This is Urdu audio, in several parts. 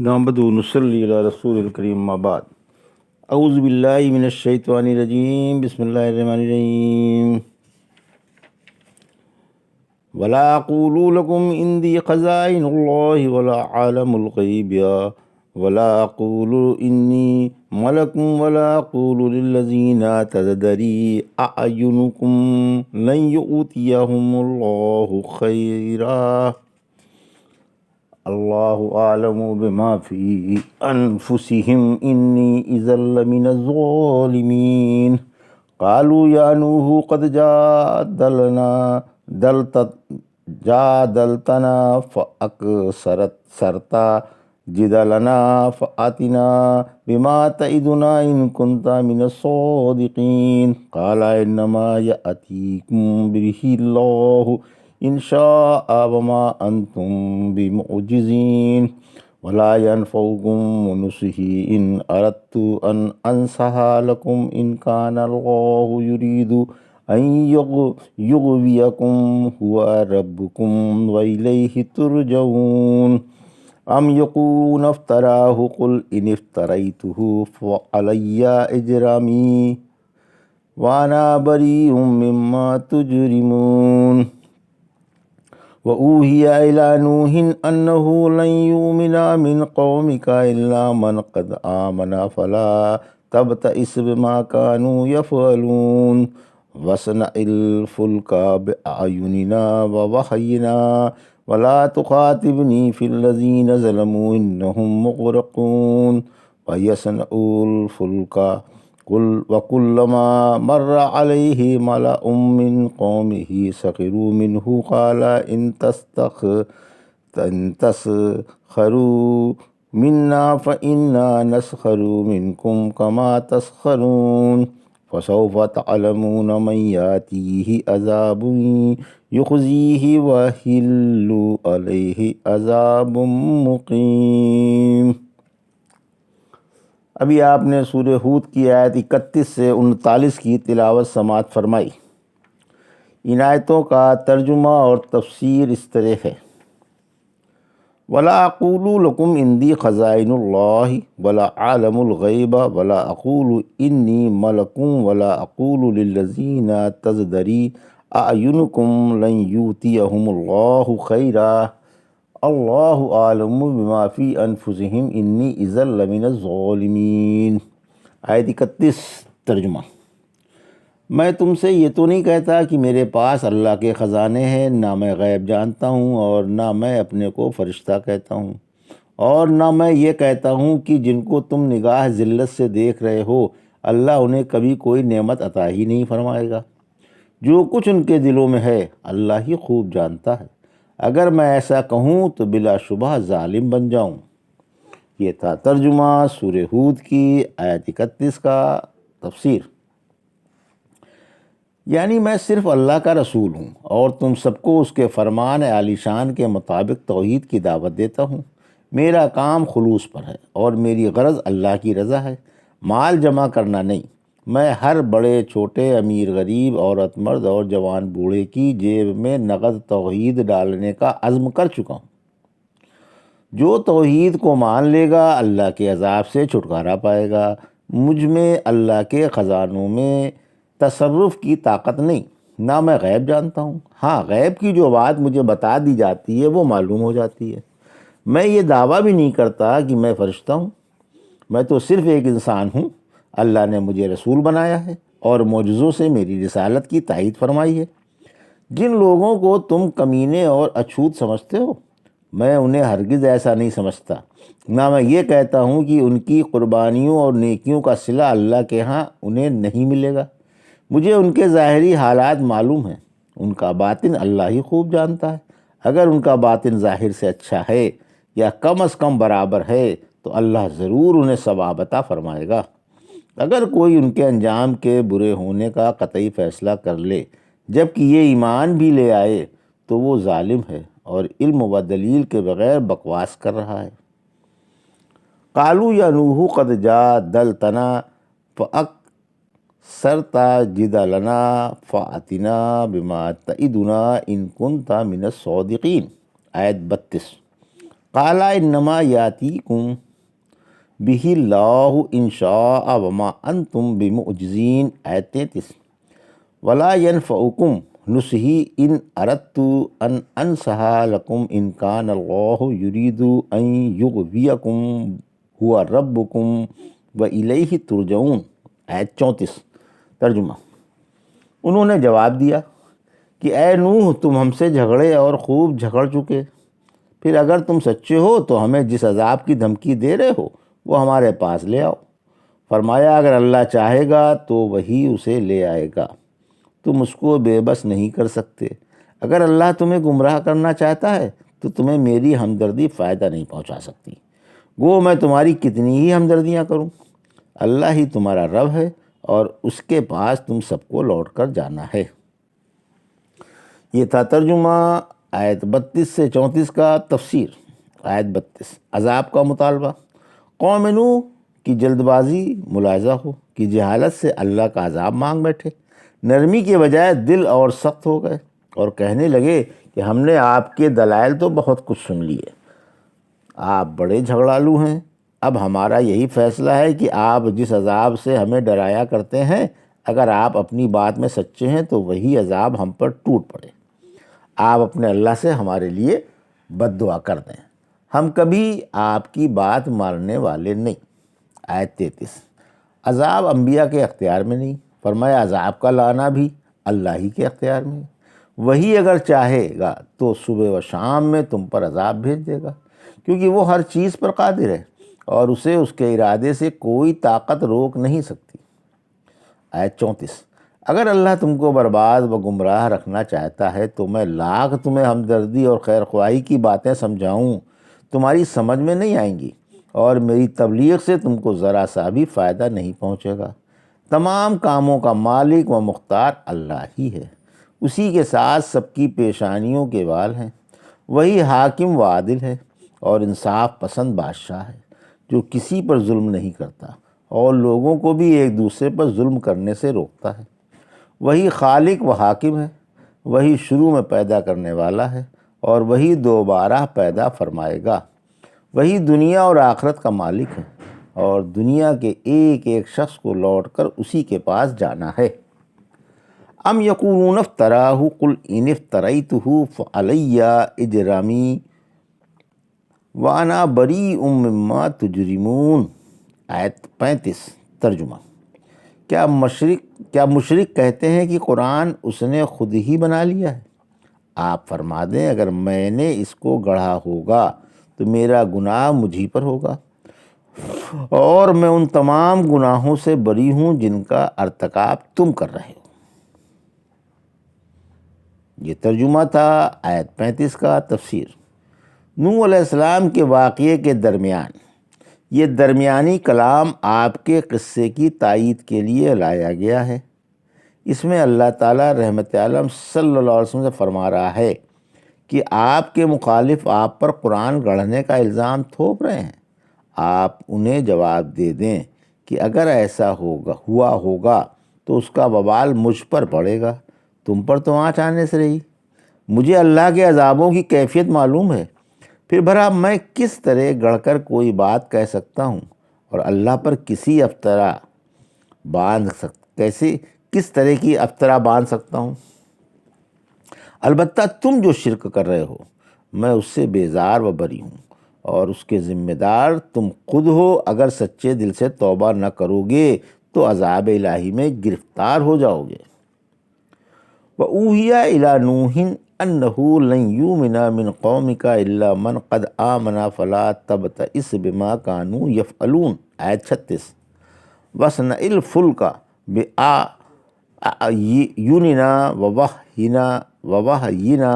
نحمد نصلی علی رسول الکریم ما بعد اعوذ باللہ من الشیطان الرجیم بسم اللہ الرحمن الرحیم ولا اقول لكم عندي خزائن الله ولا عالم الغیب ولا اقول انی ملک ولا اقول للذین تزدری اعینکم لن یؤتیہم اللہ خیرا اللہ عالم بما فی انفسہم انی اذا لمن الظالمین قالوا یا نوح قد جادلتنا فاکثرت جدلنا فآتنا بما تعدنا ان كنت من الصادقین قال انما یأتیکم به اللہ ان شاء وما انتم بمعجزین ولا ينفعكم نصحي ان اردت ان انصح لكم ان كان الله يريد ان يغويكم هو ربكم واليه ترجعون ام يقولون افتراه قل ان افتريته فعلي اجرمي وانا بريء مما تجرمون وَأُوحِيَ إِلَى نُوحٍ أَنَّهُ لَن يُؤْمِنَ مِن قَوْمِكَ إِلَّا مَنْ قَدْ آمَنَ فَلَا تَبْتَئِسْ بِمَا كَانُوا يَفْعَلُونَ وَاصْنَعِ الْفُلْكَ بِأَعْيُنِنَا وَوَحْيِنَا وَلَا تُخَاطِبْنِي فِي الَّذِينَ ظَلَمُوا إِنَّهُم مُّغْرَقُونَ وَيَصْنَعُ الْفُلْكَ وَكُلَّمَا مَرَّ عَلَيْهِ مَلَأٌ مِّن قَوْمِهِ سَخِرُوا مِنْهُ قَالَ إِن تَسْخَرُوا مِنَّا فَإِنَّا نَسْخَرُ مِنكُمْ كَمَا تَسْخَرُونَ فَسَوْفَ تَعْلَمُونَ مَن يَأْتِيهِ عَذَابٌ يُخْزِيهِ وَيَحِلُّ عَلَيْهِ عَذَابٌ مُّقِيمٌ۔ ابھی آپ نے سورہ ہود کی آیت 31 سے 39 کی تلاوت سماعت فرمائی۔ ان آیتوں کا ترجمہ اور تفسیر اس طرح ہے: ولا اقول لکم عندی خزائن اللہ ولا عالم الغیب ولا اقول انی ملک ولا اقول للذین تزدری اعینکم لن یؤتیہم اللہ خیرا اللہ عالم بما فی انفسہم انی اذا لمن الظالمین۔ آیت 31 ترجمہ: میں تم سے یہ تو نہیں کہتا کہ میرے پاس اللہ کے خزانے ہیں، نہ میں غیب جانتا ہوں اور نہ میں اپنے کو فرشتہ کہتا ہوں، اور نہ میں یہ کہتا ہوں کہ جن کو تم نگاہ ذلت سے دیکھ رہے ہو اللہ انہیں کبھی کوئی نعمت عطا ہی نہیں فرمائے گا۔ جو کچھ ان کے دلوں میں ہے اللہ ہی خوب جانتا ہے۔ اگر میں ایسا کہوں تو بلا شبہ ظالم بن جاؤں۔ یہ تھا ترجمہ سورہ ہود کی آیت 31 کا تفسیر۔ یعنی میں صرف اللہ کا رسول ہوں اور تم سب کو اس کے فرمان عالی شان کے مطابق توحید کی دعوت دیتا ہوں۔ میرا کام خلوص پر ہے اور میری غرض اللہ کی رضا ہے، مال جمع کرنا نہیں۔ میں ہر بڑے چھوٹے، امیر غریب، عورت مرد اور جوان بوڑھے کی جیب میں نقد توحید ڈالنے کا عزم کر چکا ہوں۔ جو توحید کو مان لے گا اللہ کے عذاب سے چھٹکارا پائے گا۔ مجھ میں اللہ کے خزانوں میں تصرف کی طاقت نہیں، نہ میں غیب جانتا ہوں۔ ہاں، غیب کی جو بات مجھے بتا دی جاتی ہے وہ معلوم ہو جاتی ہے۔ میں یہ دعویٰ بھی نہیں کرتا کہ میں فرشتہ ہوں، میں تو صرف ایک انسان ہوں۔ اللہ نے مجھے رسول بنایا ہے اور معجزوں سے میری رسالت کی تائید فرمائی ہے۔ جن لوگوں کو تم کمینے اور اچھوت سمجھتے ہو میں انہیں ہرگز ایسا نہیں سمجھتا، نہ میں یہ کہتا ہوں کہ ان کی قربانیوں اور نیکیوں کا صلہ اللہ کے ہاں انہیں نہیں ملے گا۔ مجھے ان کے ظاہری حالات معلوم ہیں، ان کا باطن اللہ ہی خوب جانتا ہے۔ اگر ان کا باطن ظاہر سے اچھا ہے یا کم از کم برابر ہے تو اللہ ضرور انہیں ثواب عطا فرمائے گا۔ اگر کوئی ان کے انجام کے برے ہونے کا قطعی فیصلہ کر لے جبکہ یہ ایمان بھی لے آئے تو وہ ظالم ہے اور علم و دلیل کے بغیر بکواس کر رہا ہے۔ قالوا یا نوح قد جادلتنا فاکثرت جدلنا فآتنا بما تعدنا ان كنت من الصادقین۔ آیت 32۔ قال انما یاتیکم بہ اللہ ان شاء وما انتم بمعجزین، آیت 33۔ ولا ینفعکم نصحی ان اردت ان انصح لکم ان کان اللہ یرید ان یغویکم ہوا ربکم والیہ ترجعون، آیت 34۔ ترجمہ: انہوں نے جواب دیا کہ اے نوح، تم ہم سے جھگڑے اور خوب جھگڑ چکے، پھر اگر تم سچے ہو تو ہمیں جس عذاب کی دھمکی دے رہے ہو وہ ہمارے پاس لے آؤ۔ فرمایا اگر اللہ چاہے گا تو وہی اسے لے آئے گا، تم اس کو بے بس نہیں کر سکتے۔ اگر اللہ تمہیں گمراہ کرنا چاہتا ہے تو تمہیں میری ہمدردی فائدہ نہیں پہنچا سکتی، گو میں تمہاری کتنی ہی ہمدردیاں کروں، اللہ ہی تمہارا رب ہے اور اس کے پاس تم سب کو لوٹ کر جانا ہے۔ یہ تھا ترجمہ آیت 32 سے 34 کا۔ تفسیر آیت 32۔ عذاب کا مطالبہ۔ قوم نوح کی جلد بازی ملاحظہ ہو کہ جہالت سے اللہ کا عذاب مانگ بیٹھے، نرمی کے بجائے دل اور سخت ہو گئے اور کہنے لگے کہ ہم نے آپ کے دلائل تو بہت کچھ سن لیے، آپ بڑے جھگڑالو ہیں، اب ہمارا یہی فیصلہ ہے کہ آپ جس عذاب سے ہمیں ڈرایا کرتے ہیں، اگر آپ اپنی بات میں سچے ہیں تو وہی عذاب ہم پر ٹوٹ پڑے، آپ اپنے اللہ سے ہمارے لیے بد دعا کر دیں، ہم کبھی آپ کی بات ماننے والے نہیں۔ آیت 33۔ عذاب انبیاء کے اختیار میں نہیں، فرمایا عذاب کا لانا بھی اللہ ہی کے اختیار میں ہے، وہی اگر چاہے گا تو صبح و شام میں تم پر عذاب بھیج دے گا، کیونکہ وہ ہر چیز پر قادر ہے اور اسے اس کے ارادے سے کوئی طاقت روک نہیں سکتی۔ آیت 34۔ اگر اللہ تم کو برباد و گمراہ رکھنا چاہتا ہے تو میں لاکھ تمہیں ہمدردی اور خیر خواہی کی باتیں سمجھاؤں، تمہاری سمجھ میں نہیں آئیں گی اور میری تبلیغ سے تم کو ذرا سا بھی فائدہ نہیں پہنچے گا۔ تمام کاموں کا مالک و مختار اللہ ہی ہے، اسی کے ساتھ سب کی پیشانیوں کے بال ہیں، وہی حاکم و عادل ہے اور انصاف پسند بادشاہ ہے جو کسی پر ظلم نہیں کرتا اور لوگوں کو بھی ایک دوسرے پر ظلم کرنے سے روکتا ہے۔ وہی خالق و حاکم ہے، وہی شروع میں پیدا کرنے والا ہے اور وہی دوبارہ پیدا فرمائے گا، وہی دنیا اور آخرت کا مالک ہے اور دنیا کے ایک ایک شخص کو لوٹ کر اسی کے پاس جانا ہے۔ ام یقولون افتراہ قل ان افتریتہ فعلی اجرمی وانا بریء مما تجرمون، آیت 35۔ ترجمہ: کیا مشرک کہتے ہیں کہ قرآن اس نے خود ہی بنا لیا ہے؟ آپ فرما دیں اگر میں نے اس کو گڑھا ہوگا تو میرا گناہ مجھی پر ہوگا اور میں ان تمام گناہوں سے بری ہوں جن کا ارتکاب تم کر رہے ہو۔ یہ ترجمہ تھا آیت 35 کا۔ تفسیر: نوح علیہ السلام کے واقعے کے درمیان یہ درمیانی کلام آپ کے قصے کی تائید کے لیے لایا گیا ہے۔ اس میں اللہ تعالیٰ رحمت عالم صلی اللہ علیہ وسلم سے فرما رہا ہے کہ آپ کے مخالف آپ پر قرآن گڑھنے کا الزام تھوپ رہے ہیں، آپ انہیں جواب دے دیں کہ اگر ایسا ہوا ہوگا تو اس کا وبال مجھ پر پڑے گا، تم پر تو آنچ آنے سے رہی۔ مجھے اللہ کے عذابوں کی کیفیت معلوم ہے، پھر بھلا میں کس طرح گڑھ کر کوئی بات کہہ سکتا ہوں اور اللہ پر کس طرح کی افطرا باندھ سکتا ہوں؟ البتہ تم جو شرک کر رہے ہو میں اس سے بیزار و بری ہوں اور اس کے ذمہ دار تم خود ہو، اگر سچے دل سے توبہ نہ کرو گے تو عذاب الہی میں گرفتار ہو جاؤ گے۔ وَأُوحِيَ إِلَىٰ نُوحٍ أَنَّهُ لَن يُؤْمِنَ مِن قَوْمِكَ إِلَّا مَنْ قَدْ آمَنَ فَلَا تَبْتَئِسْ بِمَا كَانُوا يَفْعَلُونَ، آیت 36۔ وَاصْنَعِ الْفُلْكَ بِأَعْيُنِنَا وَوَحْيِنَا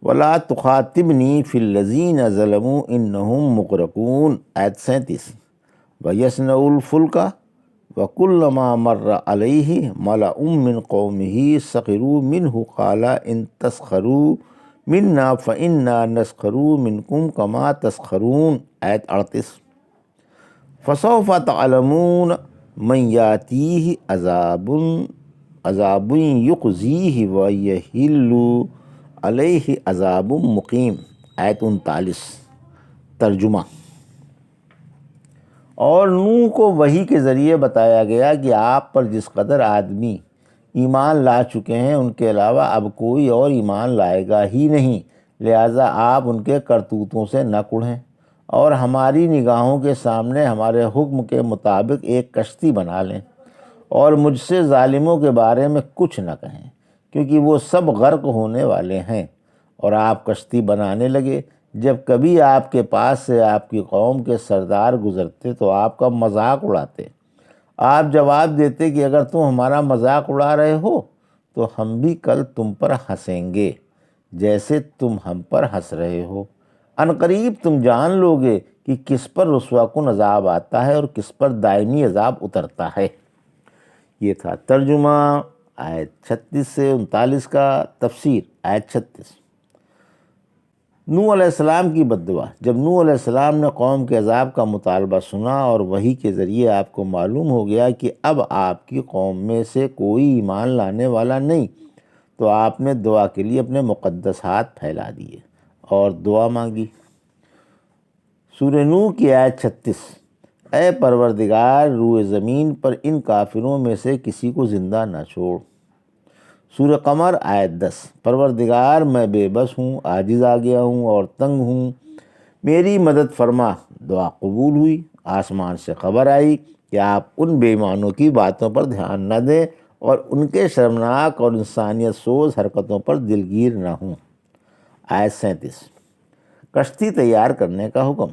وَلَا تُخَاطِبْنِي فِي الَّذِينَ ظَلَمُوا إِنَّهُمْ مُغْرَقُونَ، آیت 37۔ وَيَصْنَعُ الْفُلْكَ وَكُلَّمَا مَرَّ عَلَيْهِ مَلَأٌ مِّن قَوْمِهِ سَخِرُوا مِنْهُ قَالَ إِن تَسْخَرُوا مِنَّا فَإِنَّا نَسْخَرُ مِنْكُمْ كَمَا تَسْخَرُونَ، آیت 38۔ فَسَوْفَ تَعْلَمُونَ مَن يَأْتِيهِ عَذَابٌ يُخْزِيهِ وَيَحِلُّ عَلَيْهِ عَذَابٌ مُقِيمٌ، آیت 39 ترجمہ۔ اور نوح کو وحی کے ذریعے بتایا گیا کہ آپ پر جس قدر آدمی ایمان لا چکے ہیں ان کے علاوہ اب کوئی اور ایمان لائے گا ہی نہیں، لہٰذا آپ ان کے کرتوتوں سے نہ کڑھیں اور ہماری نگاہوں کے سامنے ہمارے حکم کے مطابق ایک کشتی بنا لیں، اور مجھ سے ظالموں کے بارے میں کچھ نہ کہیں کیونکہ وہ سب غرق ہونے والے ہیں۔ اور آپ کشتی بنانے لگے، جب کبھی آپ کے پاس سے آپ کی قوم کے سردار گزرتے تو آپ کا مذاق اڑاتے۔ آپ جواب دیتے کہ اگر تم ہمارا مذاق اڑا رہے ہو تو ہم بھی کل تم پر ہنسیں گے جیسے تم ہم پر ہنس رہے ہو۔ عنقریب تم جان لو گے کہ کس پر رسوا کن عذاب آتا ہے اور کس پر دائمی عذاب اترتا ہے۔ یہ تھا ترجمہ آیت 36 سے 39 کا۔ تفسیر آیت 36۔ نوح علیہ السلام کی بد دعا۔ جب نوح علیہ السلام نے قوم کے عذاب کا مطالبہ سنا اور وحی کے ذریعے آپ کو معلوم ہو گیا کہ اب آپ کی قوم میں سے کوئی ایمان لانے والا نہیں، تو آپ نے دعا کے لیے اپنے مقدس ہاتھ پھیلا دیے اور دعا مانگی۔ سورہ نوح کی آیت 36۔ اے پروردگار، روئے زمین پر ان کافروں میں سے کسی کو زندہ نہ چھوڑ۔ سورہ قمر آیت 10۔ پروردگار میں بے بس ہوں، عاجز آ گیا ہوں اور تنگ ہوں، میری مدد فرما۔ دعا قبول ہوئی۔ آسمان سے خبر آئی کہ آپ ان بے ایمانوں کی باتوں پر دھیان نہ دیں اور ان کے شرمناک اور انسانیت سوز حرکتوں پر دلگیر نہ ہوں۔ آیت 37۔ کشتی تیار کرنے کا حکم۔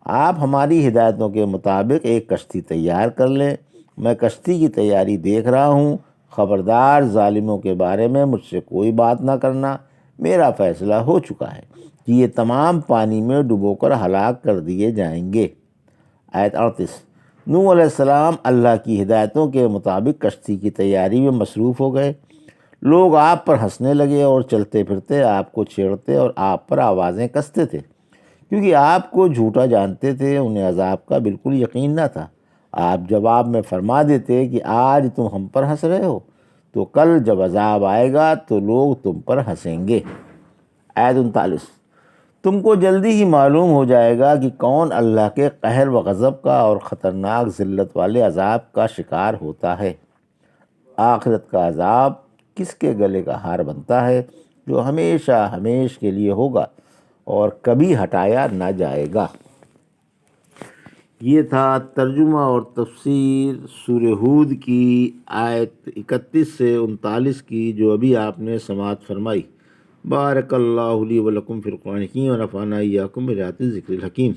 آپ ہماری ہدایتوں کے مطابق ایک کشتی تیار کر لیں، میں کشتی کی تیاری دیکھ رہا ہوں۔ خبردار، ظالموں کے بارے میں مجھ سے کوئی بات نہ کرنا، میرا فیصلہ ہو چکا ہے کہ یہ تمام پانی میں ڈبو کر ہلاک کر دیے جائیں گے۔ آیت 38۔ نوح علیہ السلام اللہ کی ہدایتوں کے مطابق کشتی کی تیاری میں مصروف ہو گئے۔ لوگ آپ پر ہنسنے لگے اور چلتے پھرتے آپ کو چھیڑتے اور آپ پر آوازیں کستے تھے، کیونکہ آپ کو جھوٹا جانتے تھے، انہیں عذاب کا بالکل یقین نہ تھا۔ آپ جواب میں فرما دیتے کہ آج تم ہم پر ہنس رہے ہو تو کل جب عذاب آئے گا تو لوگ تم پر ہنسیں گے۔ آیت 39۔ تم کو جلدی ہی معلوم ہو جائے گا کہ کون اللہ کے قہر و غضب کا اور خطرناک ذلت والے عذاب کا شکار ہوتا ہے۔ آخرت کا عذاب کس کے گلے کا ہار بنتا ہے جو ہمیشہ ہمیش کے لیے ہوگا اور کبھی ہٹایا نہ جائے گا۔ یہ تھا ترجمہ اور تفسیر سورہ ہود کی آیت 31 سے 39 کی جو ابھی آپ نے سماعت فرمائی۔ بارک اللہ لی و لکم فی القرآن الحکیم و نفعنی وایاکم بآیات الذکر الحکیم۔